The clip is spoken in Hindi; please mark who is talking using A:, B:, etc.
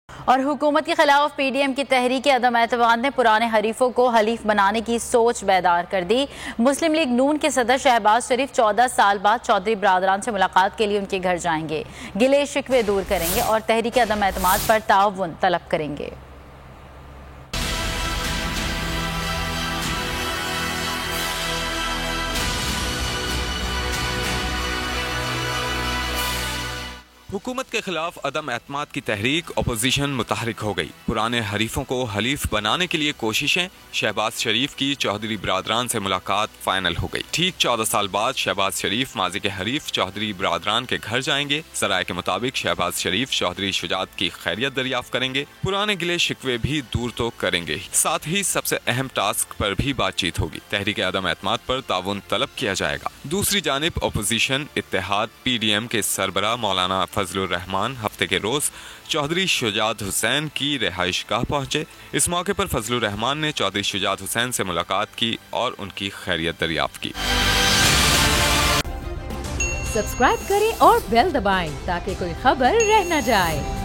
A: और हुकूमत के खिलाफ पीडीएम की तहरीक अदम एतमाद ने पुराने हरीफों को हलीफ बनाने की सोच बेदार कर दी। मुस्लिम लीग नून के सदर शहबाज शरीफ 14 साल बाद चौधरी बरादरान से मुलाकात के लिए उनके घर जाएंगे, गिले शिकवे दूर करेंगे और तहरीक अदम एतमाद पर ताउन तलब करेंगे।
B: हुकूमत के खिलाफ अदम एतमाद की तहरीक अपोजिशन मुतहरिक हो गई। पुराने हरीफों को हलीफ बनाने के लिए कोशिशें, शहबाज शरीफ की चौधरी बरादरान से मुलाकात फाइनल हो गई। ठीक 14 साल बाद शहबाज शरीफ माजी के हरीफ चौधरी बरादरान के घर जाएंगे। सराय के मुताबिक शहबाज शरीफ चौधरी शुजात की खैरियत दरियाफ्त करेंगे, पुराने गिले शिकवे भी दूर तो करेंगे, साथ ही सबसे अहम टास्क पर भी बातचीत होगी। तहरीक अदम एतमाद पर ताउन तलब किया जाएगा। दूसरी जानिब अपोजिशन इत्तेहाद पीडीएम के सरबरा मौलाना फजलुर रहमान हफ्ते के रोज चौधरी शुजात हुसैन की रिहाइश गाह पहुंचे। इस मौके पर फजलुर रहमान ने चौधरी शुजात हुसैन से मुलाकात की और उनकी खैरियत दरियाफ्त की।
C: सब्सक्राइब करें और बेल दबाएं ताकि कोई खबर रह न जाए।